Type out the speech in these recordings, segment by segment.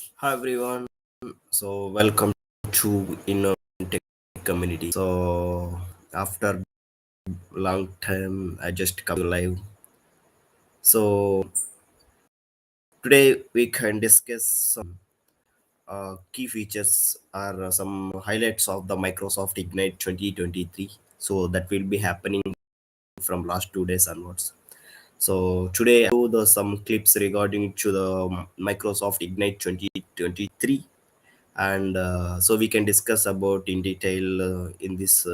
Hi everyone. So welcome to Inno Tech Community. So after long time, I just come live. So today we can discuss some key features or some highlights of the Microsoft Ignite 2023. So that will be happening from last 2 days onwards. So today I do some clips regarding to the Microsoft Ignite 2023, and so we can discuss about in detail in this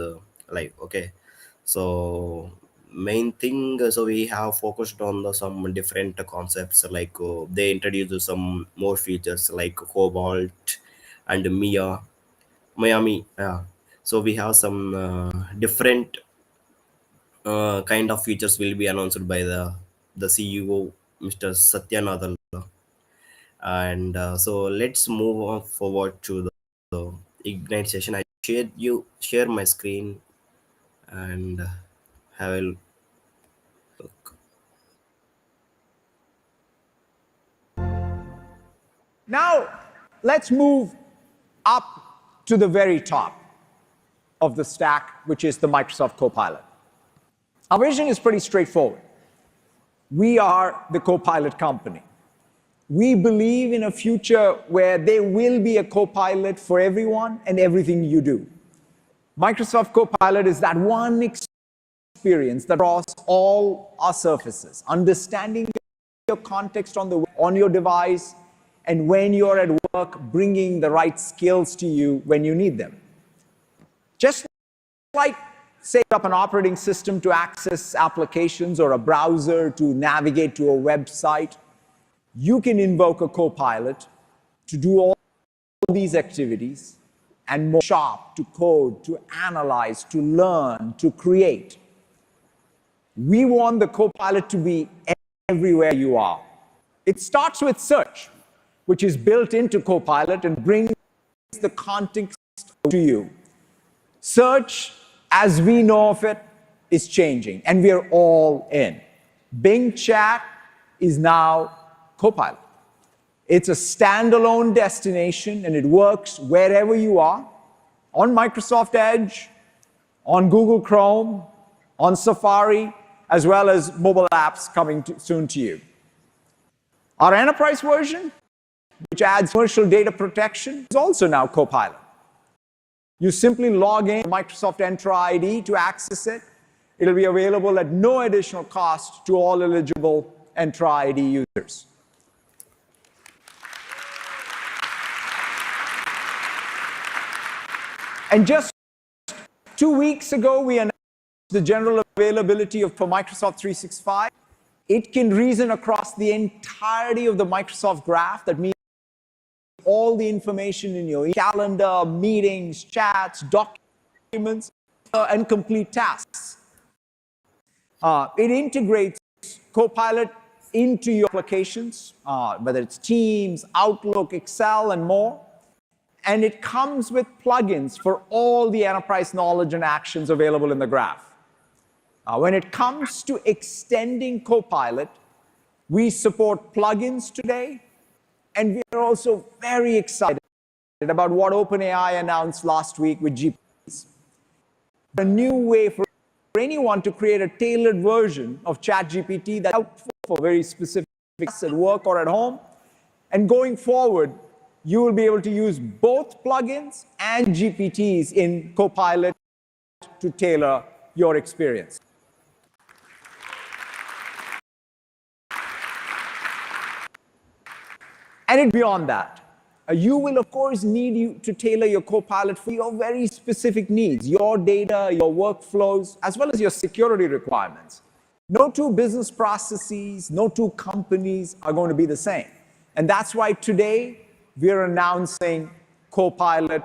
live. Okay, so main thing, so we have focused on some different concepts, like they introduced some more features like Cobalt and Miami. Yeah, so we have some different kind of features will be announced by the CEO, Mr. Satya Nadella. And so let's move on forward to the Ignite session. I share my screen and have a look. Now, let's move up to the very top of the stack, which is the Microsoft Copilot. Our vision is pretty straightforward. We are the Copilot company. We believe in a future where there will be a Copilot for everyone and everything you do. Microsoft Copilot is that one experience that across all our surfaces, understanding your context on your device, and when you're at work, bringing the right skills to you when you need them. Just like set up an operating system to access applications or a browser to navigate to a website, you can invoke a Copilot to do all these activities and more sharp to code, to analyze, to learn, to create. We want the Copilot to be everywhere you are. It starts with search, which is built into Copilot and brings the context to you. Search, as we know of it, is changing, and we are all in. Bing Chat is now Copilot. It's a standalone destination, and it works wherever you are, on Microsoft Edge, on Google Chrome, on Safari, as well as mobile apps coming soon to you. Our enterprise version, which adds commercial data protection, is also now Copilot. You simply log in Microsoft Entra ID to access it. It'll be available at no additional cost to all eligible Entra ID users. And just 2 weeks ago, we announced the general availability for Microsoft 365. It can reason across the entirety of the Microsoft graph. That means all the information in your calendar, meetings, chats, documents, and complete tasks. It integrates Copilot into your applications, whether it's Teams, Outlook, Excel, and more. And it comes with plugins for all the enterprise knowledge and actions available in the graph. When it comes to extending Copilot, we support plugins today, and we are also very excited about what OpenAI announced last week with GPTs. A new way for anyone to create a tailored version of ChatGPT that's helpful for very specific tasks at work or at home. And going forward, you will be able to use both plugins and GPTs in Copilot to tailor your experience. And beyond that, you will, of course, need to tailor your Copilot for your very specific needs, your data, your workflows, as well as your security requirements. No two business processes, no two companies are going to be the same. And that's why today we're announcing Copilot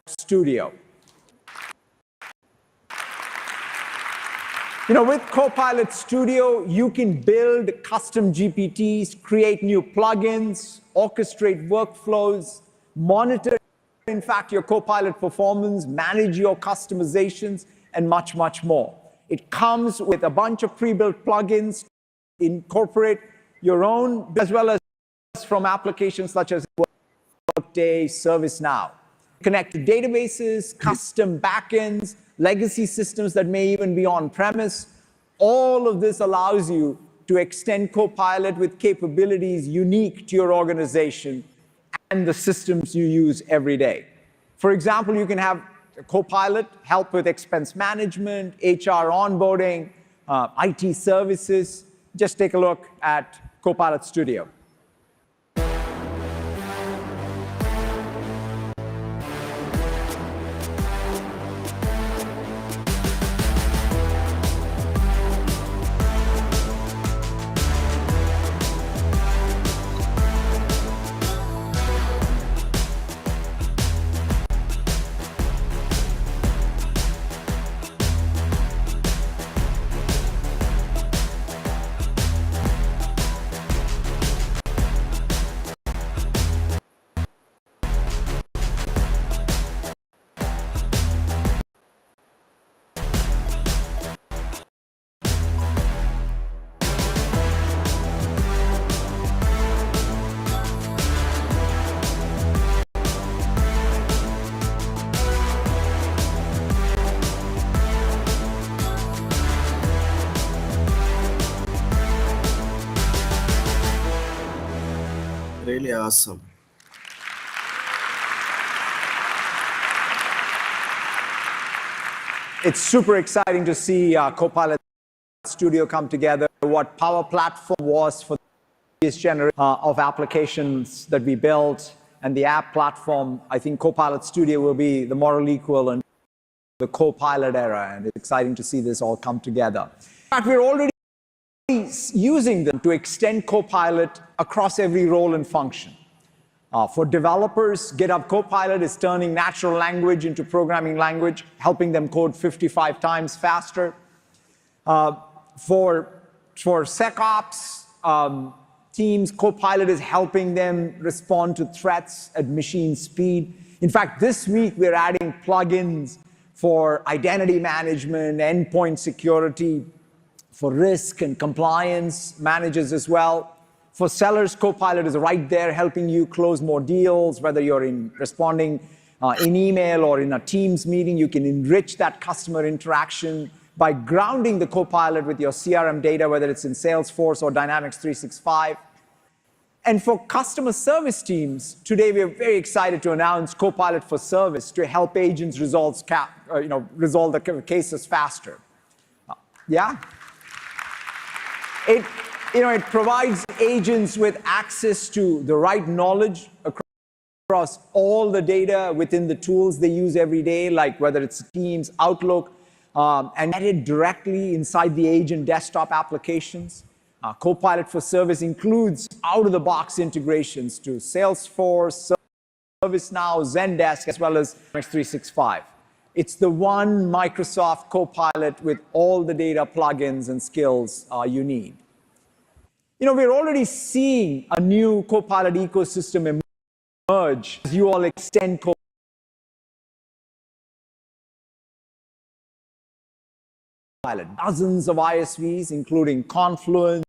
Studio. With Copilot Studio, you can build custom GPTs, create new plugins, orchestrate workflows, monitor, in fact, your Copilot performance, manage your customizations, and much, much more. It comes with a bunch of pre-built plugins, incorporate your own, as well as from applications such as Workday, ServiceNow. Connect to databases, custom backends, legacy systems that may even be on-premise. All of this allows you to extend Copilot with capabilities unique to your organization and the systems you use every day. For example, you can have Copilot help with expense management, HR onboarding, IT services. Just take a look at Copilot Studio. Really awesome. It's super exciting to see Copilot Studio come together. What Power Platform was for the previous generation of applications that we built, and the app platform, I think Copilot Studio will be the moral equivalent of the Copilot era, and it's exciting to see this all come together. In fact, we're already using them to extend Copilot across every role and function. For developers, GitHub Copilot is turning natural language into programming language, helping them code 55 times faster. For SecOps teams, Copilot is helping them respond to threats at machine speed. In fact, this week we're adding plugins for identity management, endpoint security, for risk and compliance managers as well. For sellers, Copilot is right there helping you close more deals, whether you're responding in email or in a Teams meeting. You can enrich that customer interaction by grounding the Copilot with your CRM data, whether it's in Salesforce or Dynamics 365. And for customer service teams, today we are very excited to announce Copilot for Service to help agents resolve the cases faster. Yeah? It provides agents with access to the right knowledge across all the data within the tools they use every day, like whether it's Teams, Outlook, and get it directly inside the agent desktop applications. Copilot for Service includes out-of-the-box integrations to Salesforce, ServiceNow, Zendesk, as well as Dynamics 365. It's the one Microsoft Copilot with all the data plugins and skills you need. We're already seeing a new Copilot ecosystem emerge as you all extend Copilot. Dozens of ISVs, including Confluence,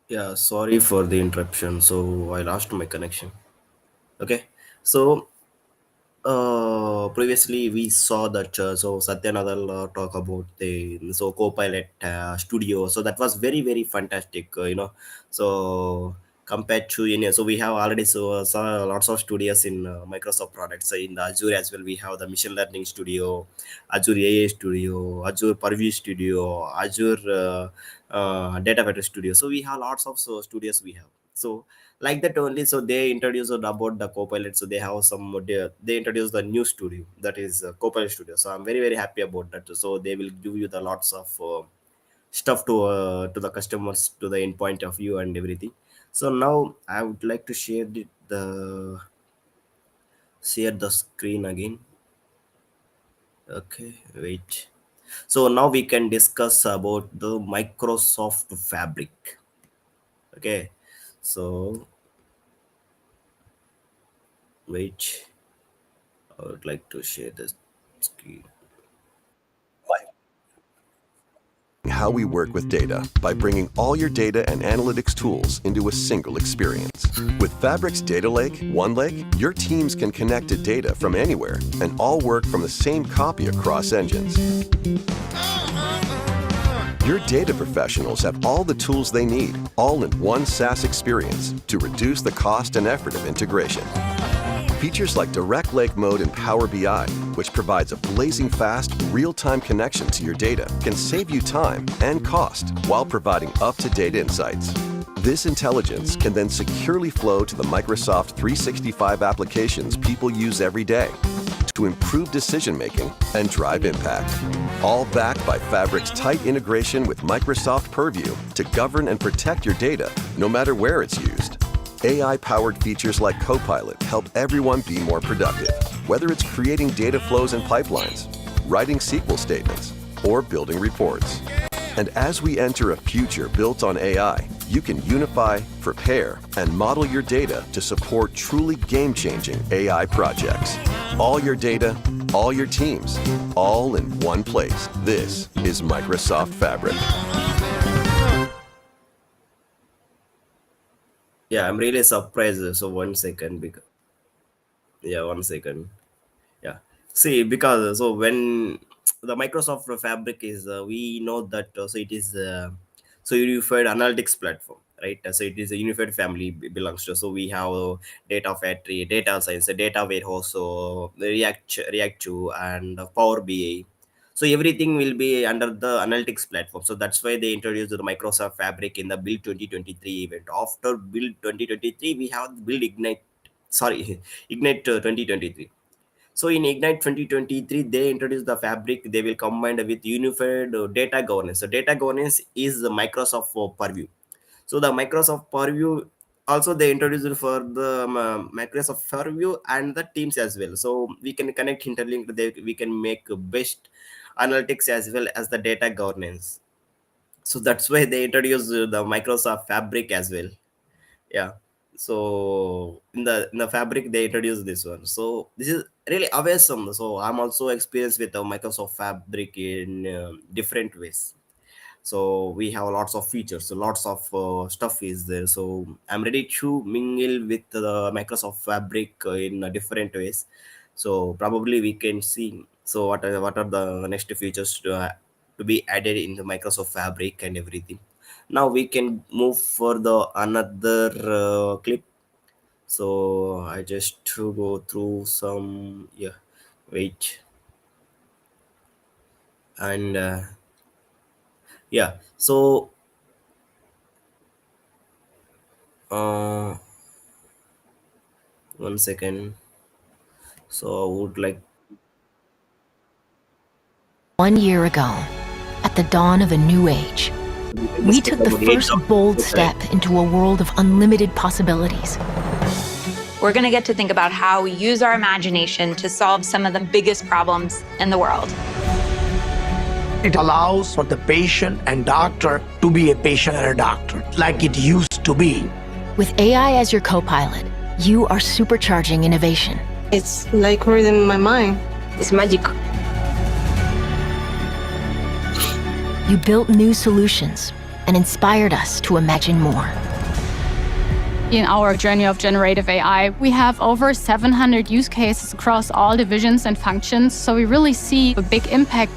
Yeah, sorry for the interruption. So I lost my connection. Okay. So previously we saw that so Satya Nadal talk about the so Copilot studio. So that was very very fantastic. So compared to so we have already saw lots of studios in Microsoft products. So in the Azure as well, we have the machine learning studio, Azure AI studio, Azure Purview studio, Azure data vector studio. So we have lots of studios we have. So like that only, so they introduced about the Copilot. So they have they introduced the new studio, that is Copilot studio. So I'm very very happy about that. So they will give you the lots of stuff to the customers, to the end point of view and everything. So now I would like to share the screen again. Okay, wait. So now we can discuss about the Microsoft Fabric. Okay, so wait, I would like to share this screen. How we work with data by bringing all your data and analytics tools into a single experience. With Fabric's Data Lake, One Lake, your teams can connect to data from anywhere and all work from the same copy across engines. Your data professionals have all the tools they need, all in one SaaS experience to reduce the cost and effort of integration. Features like Direct Lake Mode in Power BI, which provides a blazing fast, real-time connection to your data, can save you time and cost while providing up-to-date insights. This intelligence can then securely flow to the Microsoft 365 applications people use every day to improve decision-making and drive impact. All backed by Fabric's tight integration with Microsoft Purview to govern and protect your data no matter where it's used. AI-powered features like Copilot help everyone be more productive, whether it's creating data flows and pipelines, writing SQL statements, or building reports. And as we enter a future built on AI, you can unify, prepare, and model your data to support truly game-changing AI projects. All your data, all your teams, all in one place. This is Microsoft Fabric. Yeah, I'm really surprised. So 1 second, because yeah, 1 second. Yeah. See, because so when the Microsoft Fabric is, we know that so it is so unified analytics platform, right? So it is a unified family belongs to. So we have data factory, data science, a data warehouse, so the React to and Power BI. So everything will be under the analytics platform. So that's why they introduced the Microsoft Fabric in the Build 2023 event. After Build 2023, we have Build Ignite. Sorry, Ignite 2023. So in Ignite 2023, they introduced the Fabric. They will combine with unified data governance. So data governance is the Microsoft Purview. So the Microsoft Purview also they introduced it for the Microsoft Purview and the Teams as well. So we can connect, interlink. We can make best analytics as well as the data governance. So that's why they introduced the Microsoft Fabric as well. Yeah. So in the Fabric they introduced this one. So this is really awesome. So I'm also experienced with the Microsoft Fabric in different ways. So we have lots of features, so lots of stuff is there. So I'm ready to mingle with the Microsoft Fabric in different ways. So probably we can see so what are the next features to be added in the Microsoft Fabric and everything. Now we can move for the another clip. So I just to go through some, yeah, wait, and yeah. So uh 1 second. So I would like 1 year ago, at the dawn of a new age, we can we discuss took the about age first of bold Copilot. step into a world of unlimited possibilities. We're going to get to think about how we use our imagination to solve some of the biggest problems in the world. It allows for the patient and doctor to be a patient and a doctor, like it used to be. With AI as your co-pilot, you are supercharging innovation. It's like reading my mind. It's magic. You built new solutions and inspired us to imagine more. In our journey of generative AI, we have over 700 use cases across all divisions and functions, so we really see a big impact.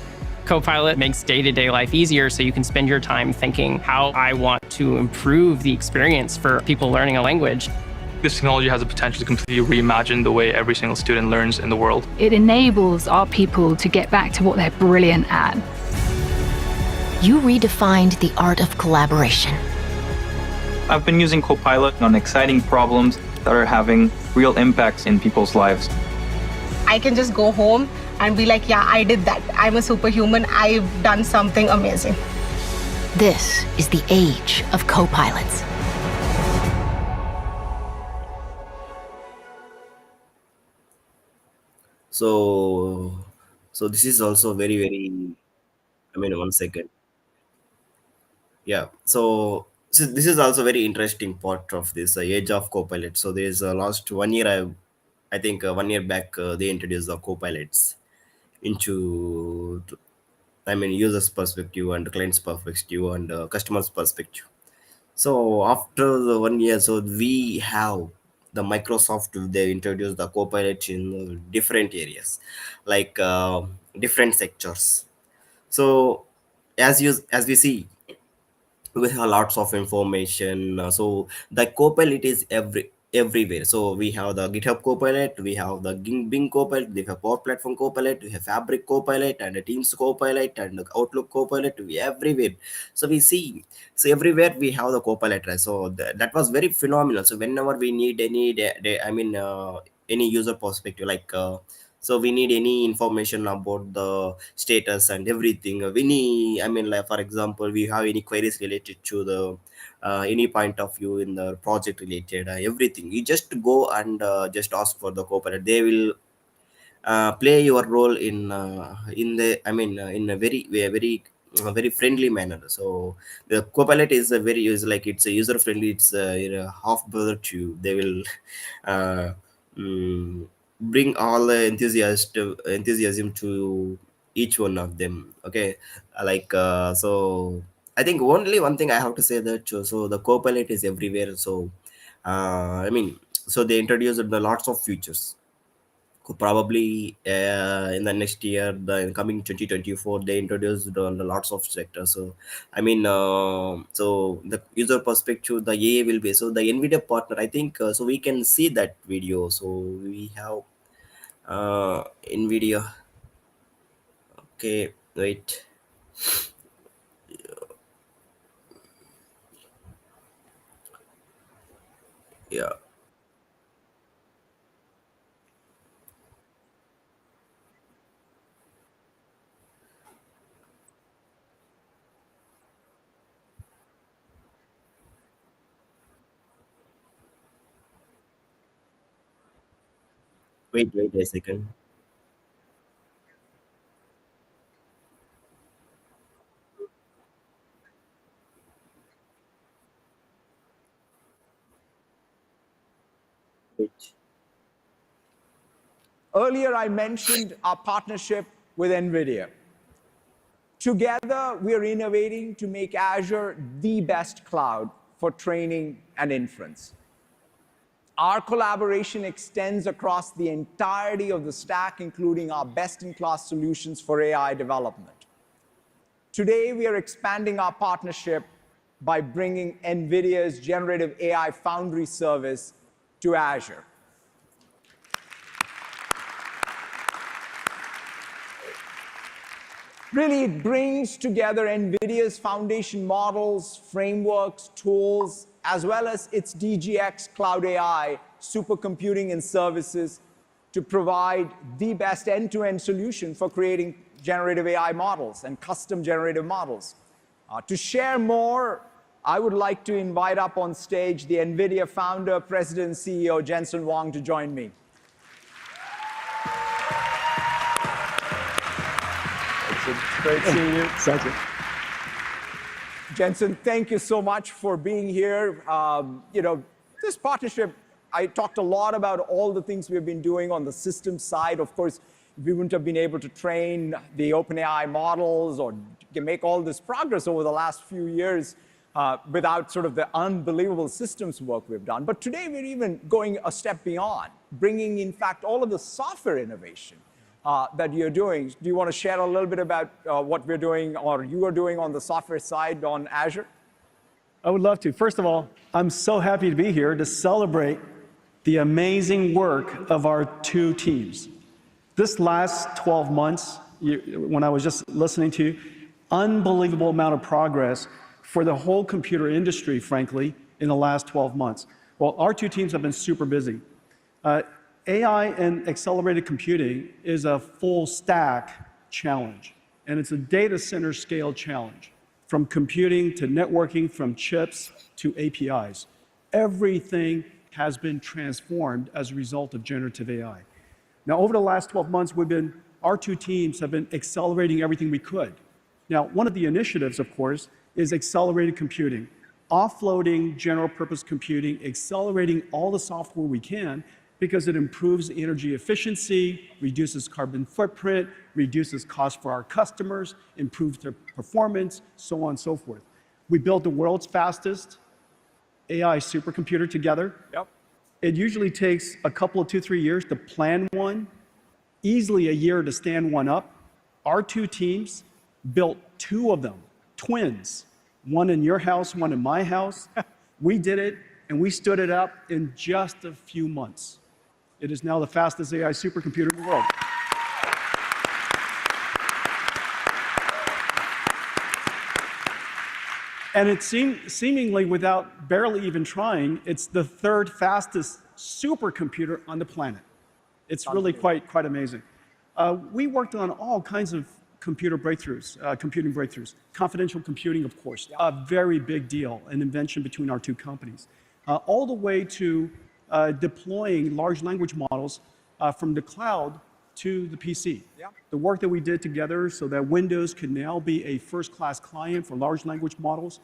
Copilot makes day-to-day life easier, so you can spend your time thinking how I want to improve the experience for people learning a language. This technology has the potential to completely reimagine the way every single student learns in the world. It enables our people to get back to what they're brilliant at. You redefined the art of collaboration. I've been using Copilot on exciting problems that are having real impacts in people's lives. I can just go home and be like, yeah, I did that. I'm a superhuman. I've done something amazing. This is the age of copilots. So, so this is also very, very, I mean, one second. Yeah. So this is also very interesting part of this age of Copilot. So there's last 1 year, I think 1 year back, they introduced the Copilots into, I mean, users' perspective and client's perspective and customers' perspective. So after the 1 year, so we have the Microsoft. They introduced the Copilot in different areas, like different sectors. So as we see, we have lots of information. So the Copilot is everywhere. So we have the GitHub Copilot, we have the Bing Copilot, we have Power Platform Copilot, we have Fabric Copilot, and the Teams Copilot, and the Outlook Copilot. We everywhere. So we see, so everywhere we have the Copilot, right? So that was very phenomenal. So whenever we need any, I mean, any user perspective, like. So we need any information about the status and everything. We need, I mean, like for example, we have any queries related to the any point of view in the project related, everything. You just go and just ask for the Copilot. They will play your role in the, I mean, in a very friendly manner. So the Copilot is a very, is like, it's a user friendly, it's half brother to you. They will uh, mm, bring all the enthusiasm to each one of them. Okay. Like so I think only one thing I have to say, that so the Copilot is everywhere. So I mean, so they introduced the lots of features. Could probably in the next year, the coming 2024, they introduced on the lots of sectors. So I mean, so the user perspective, the AI will be, so the Nvidia partner, I think, so we can see that video. So we have Nvidia. Okay, wait. Yeah, wait a second. Wait. Earlier, I mentioned our partnership with NVIDIA. Together, we are innovating to make Azure the best cloud for training and inference. Our collaboration extends across the entirety of the stack, including our best-in-class solutions for AI development. Today, we are expanding our partnership by bringing NVIDIA's generative AI Foundry service to Azure. Really, it brings together NVIDIA's foundation models, frameworks, tools, as well as its DGX Cloud AI supercomputing and services to provide the best end-to-end solution for creating generative AI models and custom generative models. To share more, I would like to invite up on stage the NVIDIA founder, president, and CEO, Jensen Huang, to join me. Great seeing you. Sajid. Jensen, thank you so much for being here. This partnership, I talked a lot about all the things we've been doing on the systems side. Of course, we wouldn't have been able to train the OpenAI models or make all this progress over the last few years without sort of the unbelievable systems work we've done. But today we're even going a step beyond, bringing, in fact, all of the software innovation that you're doing. Do you want to share a little bit about what we're doing or you are doing on the software side on Azure? I would love to. First of all, I'm so happy to be here to celebrate the amazing work of our two teams. This last 12 months, when I was just listening to you, unbelievable amount of progress for the whole computer industry, frankly, in the last 12 months. Well, our two teams have been super busy. AI and accelerated computing is a full stack challenge, and it's a data center scale challenge. From computing to networking, from chips to APIs. Everything has been transformed as a result of generative AI. Now, over the last 12 months, our two teams have been accelerating everything we could. Now, one of the initiatives, of course, is accelerated computing, offloading general purpose computing, accelerating all the software we can, because it improves energy efficiency, reduces carbon footprint, reduces cost for our customers, improves their performance, so on and so forth. We built the world's fastest AI supercomputer together. Yep. It usually takes a couple of 2-3 years to plan one, easily a year to stand one up. Our two teams built two of them, twins, one in your house, one in my house. We did it, and we stood it up in just a few months. It is now the fastest AI supercomputer in the world. And it seemingly without barely even trying, it's the third fastest supercomputer on the planet. It's really quite amazing. We worked on all kinds of computing breakthroughs. Confidential computing, of course, a very big deal, an invention between our two companies. All the way to deploying large language models from the cloud to the PC. Yeah. The work that we did together so that Windows can now be a first-class client for large language models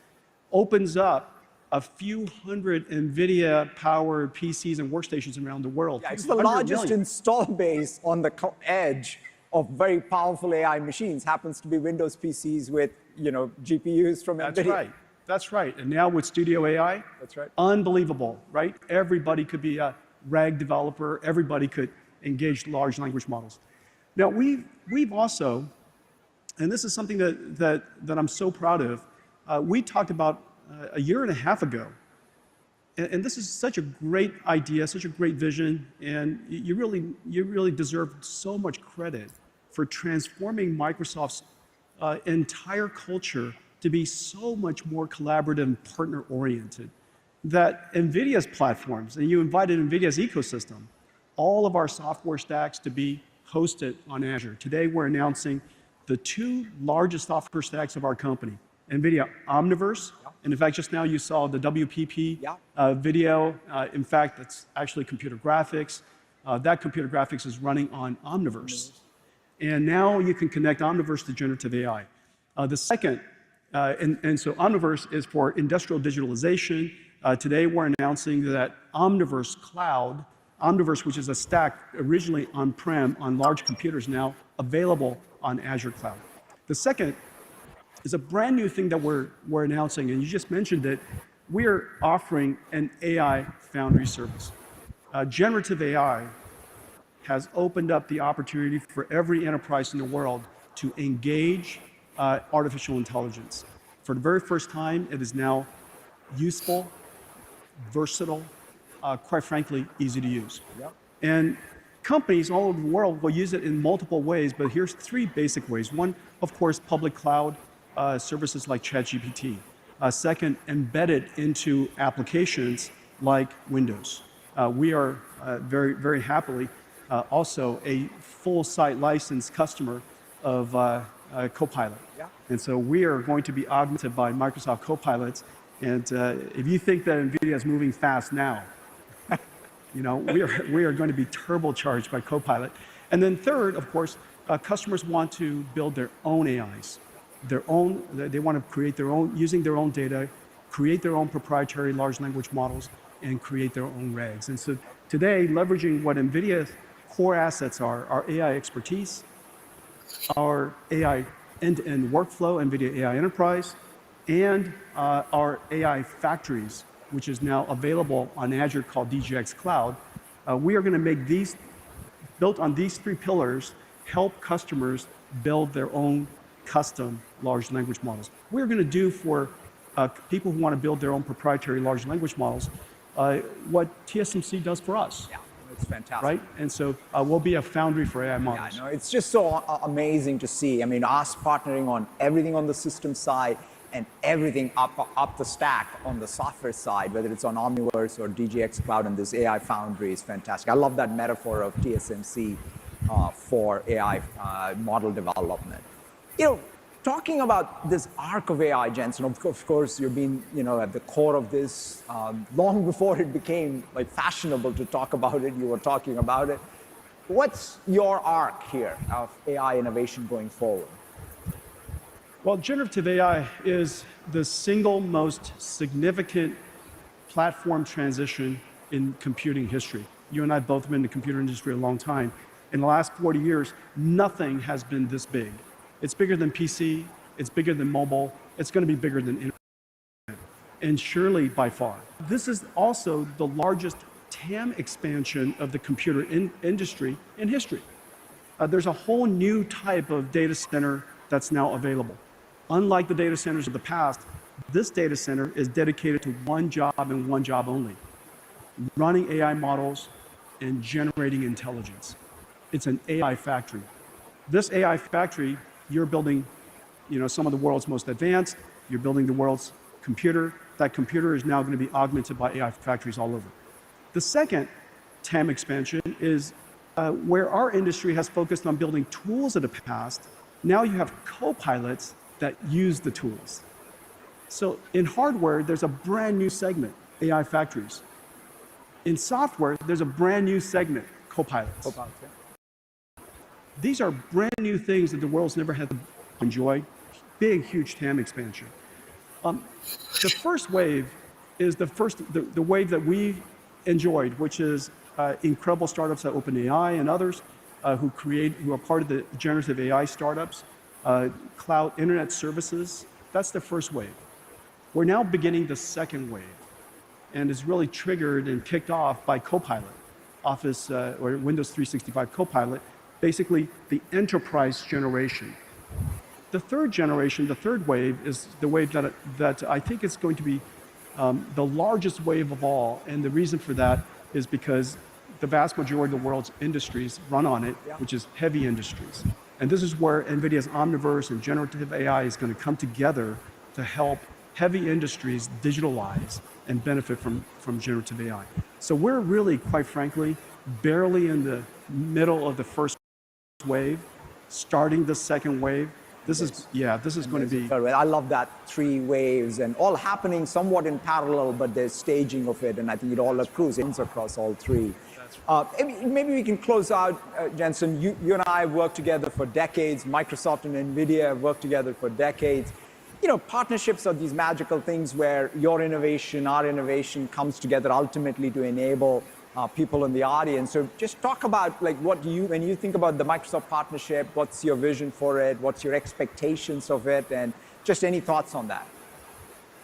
opens up a few hundred NVIDIA-powered PCs and workstations around the world. Yeah, it's the largest million. install base on the edge of very powerful AI machines. Happens to be Windows PCs with GPUs from NVIDIA. That's right. That's right. And now with Studio AI, that's right. Unbelievable, right? Everybody could be a RAG developer. Everybody could engage large language models. Now, we've also, and this is something that I'm so proud of, we talked about a year and a half ago, and this is such a great idea, such a great vision, and you really deserve so much credit for transforming Microsoft's entire culture to be so much more collaborative and partner-oriented. That NVIDIA's platforms, and you invited NVIDIA's ecosystem, all of our software stacks to be hosted on Azure. Today, we're announcing the two largest software stacks of our company, NVIDIA Omniverse, and in fact, just now you saw the WPP video. In fact, it's actually computer graphics. That computer graphics is running on Omniverse. And now you can connect Omniverse to generative AI. The second, and so Omniverse is for industrial digitalization. Today, we're announcing that Omniverse Cloud, Omniverse, which is a stack originally on-prem on large computers, now available on Azure Cloud. The second is a brand new thing that we're announcing, and you just mentioned it. We're offering an AI Foundry service. Generative AI has opened up the opportunity for every enterprise in the world to engage artificial intelligence. For the very first time, it is now useful, versatile, quite frankly, easy to use. Yep. And companies all over the world will use it in multiple ways, but here's three basic ways. One, of course, public cloud services like ChatGPT. Second, embedded into applications like Windows. We are very, very happily also a full site licensed customer of Copilot. Yeah. And so we are going to be augmented by Microsoft Copilots. And if you think that NVIDIA is moving fast now, we are going to be turbocharged by Copilot. And then third, of course, customers want to build their own AIs. They want to create their own, using their own data, create their own proprietary large language models, and create their own RAGs. And so today, leveraging what NVIDIA's core assets are, our AI expertise, our AI end-to-end workflow, NVIDIA AI Enterprise, and our AI factories, which is now available on Azure called DGX Cloud. We are going to make these, built on these three pillars, help customers build their own custom large language models. We're going to do for people who want to build their own proprietary large language models what TSMC does for us. Yeah, it's fantastic. Right? And so we'll be a foundry for AI models. Yeah, no, it's just so amazing to see. I mean, us partnering on everything on the system side and everything up the stack on the software side, whether it's on Omniverse or DGX Cloud, and this AI foundry is fantastic. I love that metaphor of TSMC for AI model development. You know, talking about this arc of AI, Jensen, of course, you've been, at the core of this long before it became like fashionable to talk about it. You were talking about it. What's your arc here of AI innovation going forward? Well, generative AI is the single most significant platform transition in computing history. You and I both have been in the computer industry a long time. In the last 40 years, nothing has been this big. It's bigger than PC, it's bigger than mobile, it's going to be bigger than internet, and surely by far. This is also the largest TAM expansion of the computer industry in history. There's a whole new type of data center that's now available. Unlike the data centers of the past, this data center is dedicated to one job and one job only: running AI models and generating intelligence. It's an AI factory. This AI factory, you're building, some of the world's most advanced, you're building the world's computer. That computer is now going to be augmented by AI factories all over. The second TAM expansion is where our industry has focused on building tools of the past. Now you have copilots that use the tools. So in hardware, there's a brand new segment, AI factories. In software, there's a brand new segment, copilots. These are brand new things that the world's never had to enjoy. Big, huge TAM expansion. The first wave is the wave that we've enjoyed, which is incredible startups like OpenAI and others who are part of the generative AI startups, cloud internet services. That's the first wave. We're now beginning the second wave, and it's really triggered and kicked off by Copilot, Office or Windows 365 Copilot, basically the enterprise generation. The third generation, the third wave, is the wave that I think is going to be the largest wave of all, and the reason for that is because the vast majority of the world's industries run on it, which is heavy industries. And this is where NVIDIA's Omniverse and generative AI is going to come together to help heavy industries digitalize and benefit from generative AI. So we're really, quite frankly, barely in the middle of the first wave, starting the second wave. This is going to be... I love that, 3 waves, and all happening somewhat in parallel, but there's staging of it, and I think it all accrues across all 3. Maybe we can close out, Jensen. You and I have worked together for decades. Microsoft and NVIDIA have worked together for decades. Partnerships are these magical things where your innovation, our innovation comes together ultimately to enable people in the audience. So just talk about when you think about the Microsoft partnership, what's your vision for it? What's your expectations of it? And just any thoughts on that?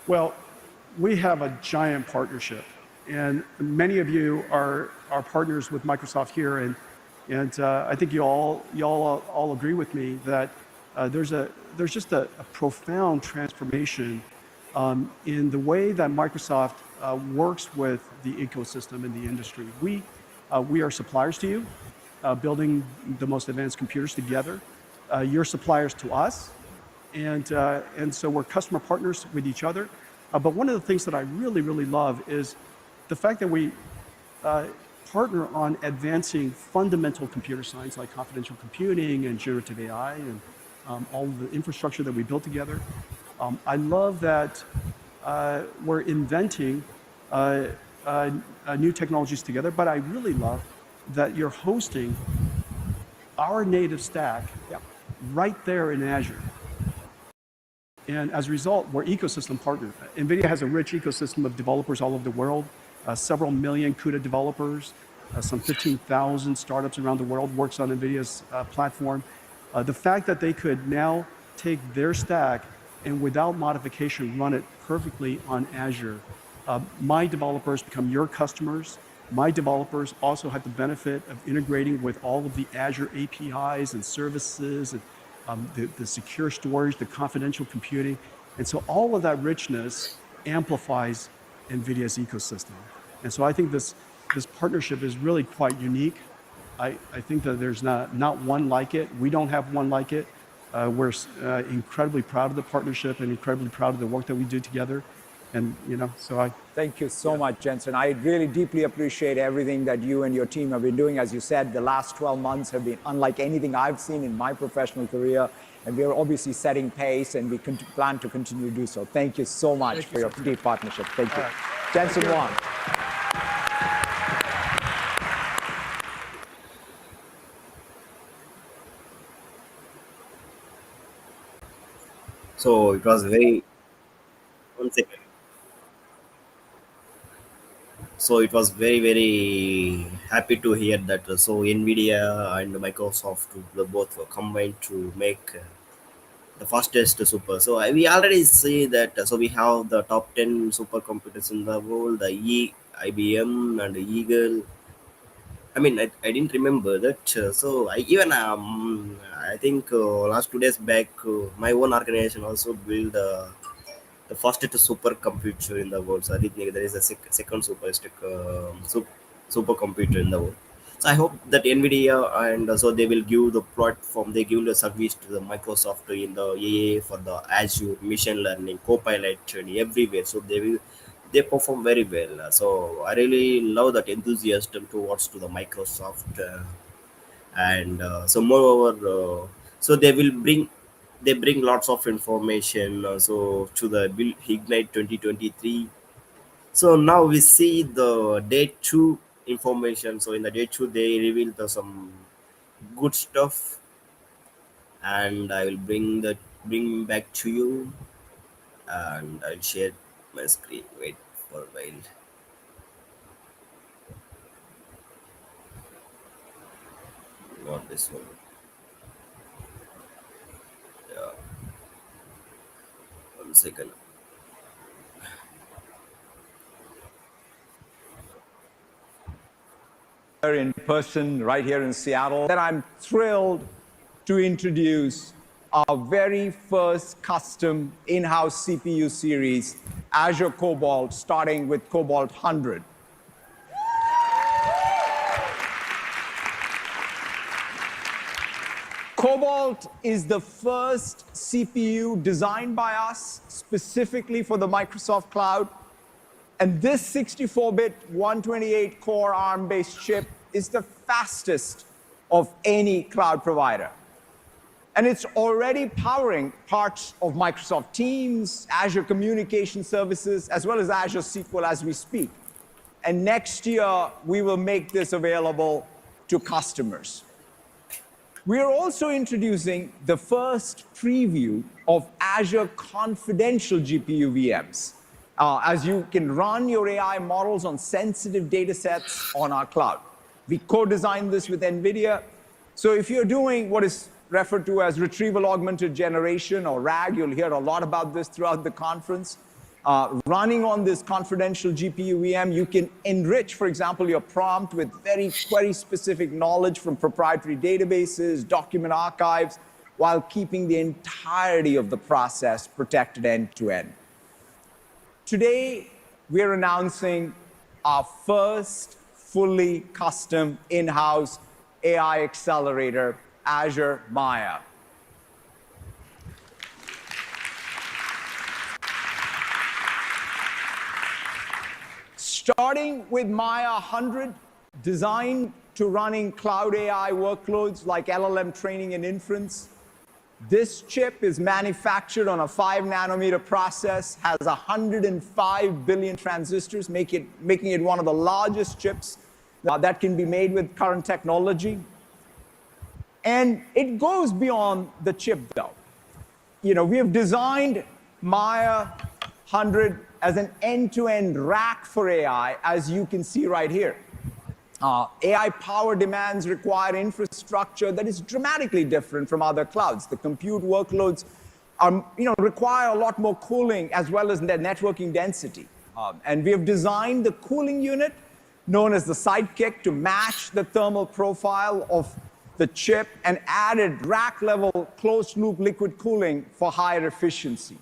Well, we have a giant partnership, and many of you are partners with Microsoft here, and I think you all agree with me that there's just a profound transformation in the way that Microsoft works with the ecosystem and the industry. We are suppliers to you, building the most advanced computers together. You're suppliers to us, and so we're customer partners with each other. But one of the things that I really, really love is the fact that we partner on advancing fundamental computer science like confidential computing and generative AI and all of the infrastructure that we built together. I love that we're inventing new technologies together, but I really love that you're hosting our native stack right there in Azure. And as a result, we're ecosystem partners. NVIDIA has a rich ecosystem of developers all over the world, several million CUDA developers, some 15,000 startups around the world works on NVIDIA's platform. The fact that they could now take their stack and without modification, run it perfectly on Azure. My developers become your customers. My developers also have the benefit of integrating with all of the Azure APIs and services, and the secure storage, the confidential computing. And so all of that richness amplifies NVIDIA's ecosystem. And so I think this partnership is really quite unique. I think that there's not one like it. We don't have one like it. We're incredibly proud of the partnership and incredibly proud of the work that we do together. And, so Thank you so much, Jensen. I really deeply appreciate everything that you and your team have been doing. As you said, the last 12 months have been unlike anything I've seen in my professional career. And we are obviously setting pace, and we plan to continue to do so. Thank you so much for your deep partnership. Thank you. Jensen Huang. So it was very, one second. So it was very, very happy to hear that. So Nvidia and Microsoft both were combined to make the fastest super. So we already see that. So we have the top 10 supercomputers in the world, the IBM and Eagle. I mean, I didn't remember that. So I think last 2 days back, my own organization also built the fastest supercomputer in the world. So I think there is a second supercomputer in the world. So I hope that Nvidia and so they will give the platform, they give the service to the Microsoft in the AA for the Azure machine learning, Copilot and everywhere. So they perform very well. So I really love that enthusiasm towards to the Microsoft, and so moreover, so they bring lots of information. So to the Build Ignite 2023. So now we see the day two information. So in the day two, they reveal some good stuff, and I will bring back to you, and I'll share my screen. Wait for a while. Not this one. Yeah, 1 second. In person right here in Seattle, that I'm thrilled to introduce our very first custom in-house CPU series, Azure Cobalt, starting with Cobalt 100. Cobalt is the first CPU designed by us specifically for the Microsoft Cloud. And this 64-bit 128-core ARM-based chip is the fastest of any cloud provider. And it's already powering parts of Microsoft Teams, Azure Communication Services, as well as Azure SQL as we speak. And next year, we will make this available to customers. We are also introducing the first preview of Azure confidential GPU VMs, as you can run your AI models on sensitive data sets on our cloud. We co-designed this with NVIDIA. So if you're doing what is referred to as retrieval augmented generation, or RAG, you'll hear a lot about this throughout the conference. Running on this confidential GPU VM, you can enrich, for example, your prompt with very query-specific knowledge from proprietary databases, document archives, while keeping the entirety of the process protected end-to-end. Today, we're announcing our first fully custom in-house AI accelerator, Azure Maya. Starting with Maya 100, designed to running cloud AI workloads like LLM training and inference. This chip is manufactured on a 5-nanometer process, has 105 billion transistors, making it one of the largest chips that can be made with current technology. And it goes beyond the chip, though. We have designed Maya 100 as an end-to-end rack for AI, as you can see right here. AI power demands require infrastructure that is dramatically different from other clouds. The compute workloads require a lot more cooling as well as their networking density. And we have designed the cooling unit known as the Sidekick to match the thermal profile of the chip and added rack-level closed-loop liquid cooling for higher efficiency.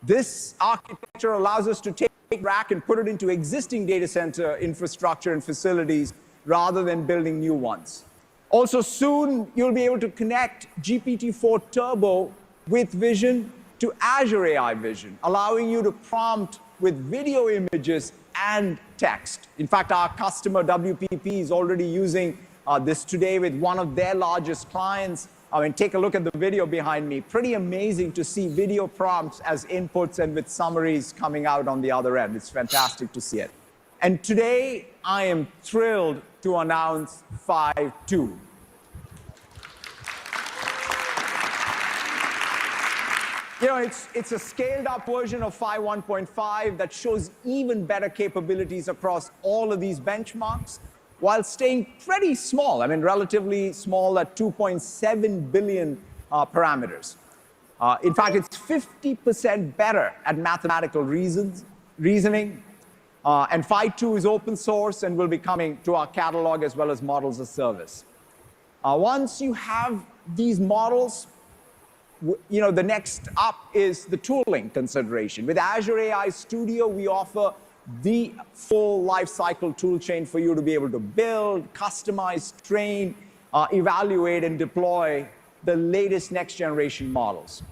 This architecture allows us to take rack and put it into existing data center infrastructure and facilities rather than building new ones. Also soon, you'll be able to connect GPT-4 Turbo with Vision to Azure AI Vision, allowing you to prompt with video images and text. In fact, our customer WPP is already using this today with one of their largest clients. Take a look at the video behind me. Pretty amazing to see video prompts as inputs and with summaries coming out on the other end. It's fantastic to see it. And today, I am thrilled to announce 5.2. It's a scaled-up version of 5.1.5 that shows even better capabilities across all of these benchmarks, while staying pretty small, relatively small at 2.7 billion parameters. In fact, it's 50% better at mathematical reasoning. And 5.2 is open source and will be coming to our catalog as well as models as service. Once you have these models, the next up is the tooling consideration. With Azure AI Studio, we offer the full lifecycle tool chain for you to be able to build, customize, train, evaluate, and deploy the latest next generation models.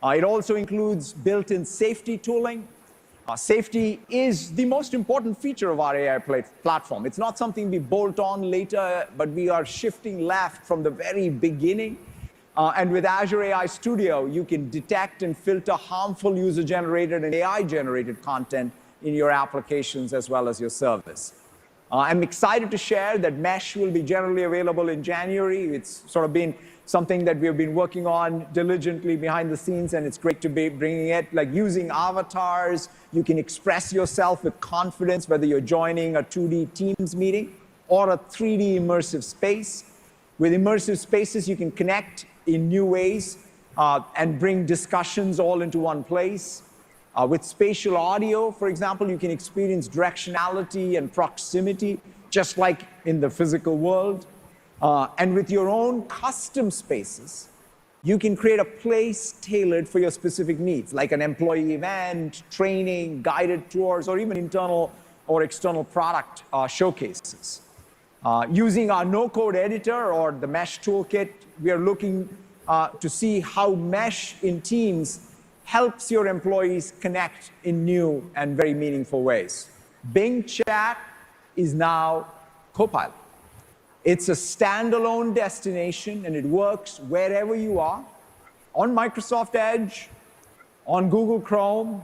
It also includes built-in safety tooling. Safety is the most important feature of our AI platform. It's not something we bolt on later, but we are shifting left from the very beginning. And with Azure AI Studio, you can detect and filter harmful user-generated and AI-generated content in your applications as well as your service. I'm excited to share that Mesh will be generally available in January. It's sort of been something that we've been working on diligently behind the scenes, and it's great to be bringing it. Like using avatars, you can express yourself with confidence, whether you're joining a 2D Teams meeting or a 3D immersive space. With immersive spaces, you can connect in new ways and bring discussions all into one place. With spatial audio, for example, you can experience directionality and proximity, just like in the physical world. And with your own custom spaces, you can create a place tailored for your specific needs, like an employee event, training, guided tours, or even internal or external product showcases. Using our no-code editor or the Mesh toolkit, we are looking to see how Mesh in Teams helps your employees connect in new and very meaningful ways. Bing Chat is now Copilot. It's a standalone destination, and it works wherever you are, on Microsoft Edge, on Google Chrome,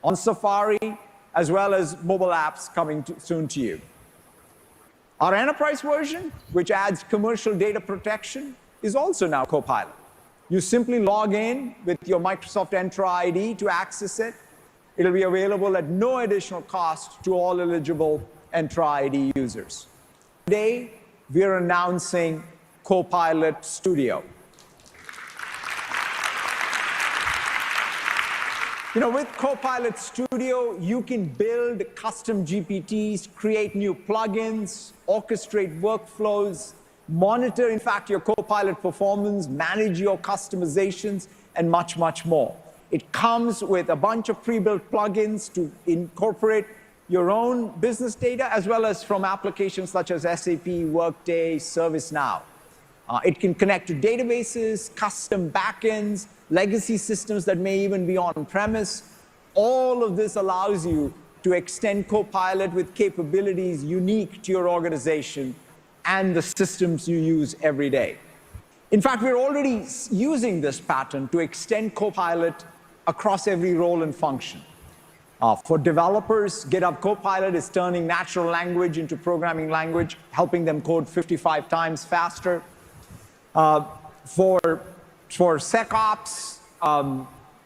on Safari, as well as mobile apps coming soon to you. Our enterprise version, which adds commercial data protection, is also now Copilot. You simply log in with your Microsoft Entra ID to access it. It'll be available at no additional cost to all eligible Entra ID users. Today, we're announcing Copilot Studio. With Copilot Studio, you can build custom GPTs, create new plugins, orchestrate workflows, monitor, in fact, your Copilot performance, manage your customizations, and much, much more. It comes with a bunch of pre-built plugins to incorporate your own business data, as well as from applications such as SAP, Workday, ServiceNow. It can connect to databases, custom backends, legacy systems that may even be on-premise. All of this allows you to extend Copilot with capabilities unique to your organization and the systems you use every day. In fact, we're already using this pattern to extend Copilot across every role and function. For developers, GitHub Copilot is turning natural language into programming language, helping them code 55 times faster. For SecOps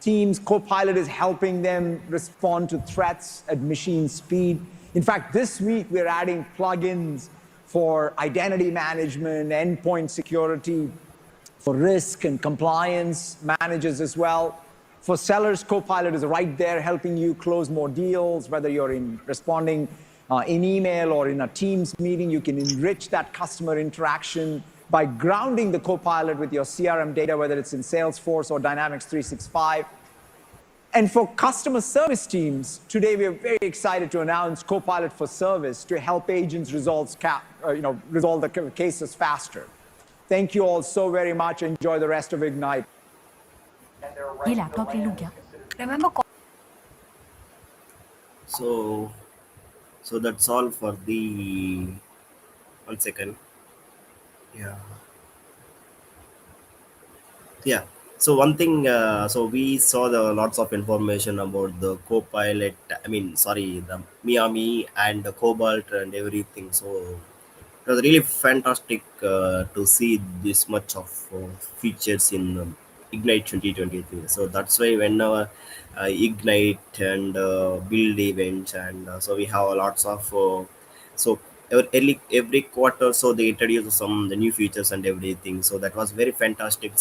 teams, Copilot is helping them respond to threats at machine speed. In fact, this week, we're adding plugins for identity management, endpoint security, For risk and compliance managers as well. For sellers, Copilot is right there helping you close more deals, whether you're responding in email or in a Teams meeting. You can enrich that customer interaction by grounding the Copilot with your CRM data, whether it's in Salesforce or Dynamics 365. And for customer service teams, today we are very excited to announce Copilot for Service to help agents resolve the cases faster. Thank you all so very much. Enjoy the rest of Ignite. Remember, So so that's all for the 1 second. Yeah. Yeah. So one thing, so we saw the lots of information about the Copilot. I mean, sorry, the Miami and the Cobalt and everything. So it was really fantastic to see this much of features in Ignite 2023. So that's why whenever Ignite and build events, and so we have lots of so every quarter, so they introduce some the new features and everything. So that was very fantastic.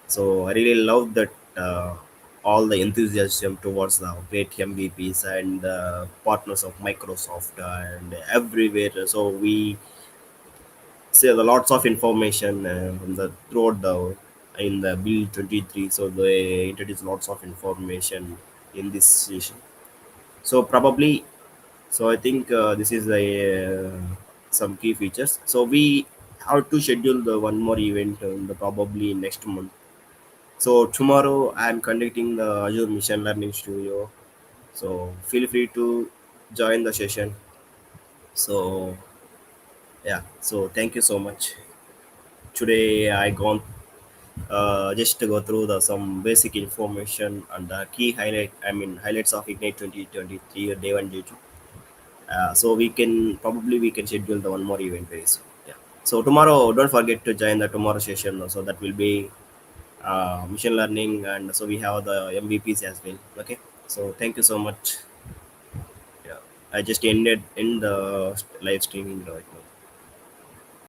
So I really love that all the enthusiasm towards the great MVPs and partners of Microsoft and everywhere. So we see the lots of information from the throughout the in the build 23. So they introduce lots of information in this session. So probably, so I think this is some key features. So we have to schedule the one more event probably next month. So tomorrow I'm conducting the Azure Machine Learning Studio. So feel free to join the session. So yeah, so thank you so much. Today I gone just to go through the some basic information and the key highlights of Ignite 2023 day one day two. So we can schedule the one more event very soon. Yeah. So tomorrow don't forget to join the tomorrow session. So that will be machine learning, and so we have the MVPs as well. Okay, so thank you so much. Yeah, I just ended in the live streaming right now.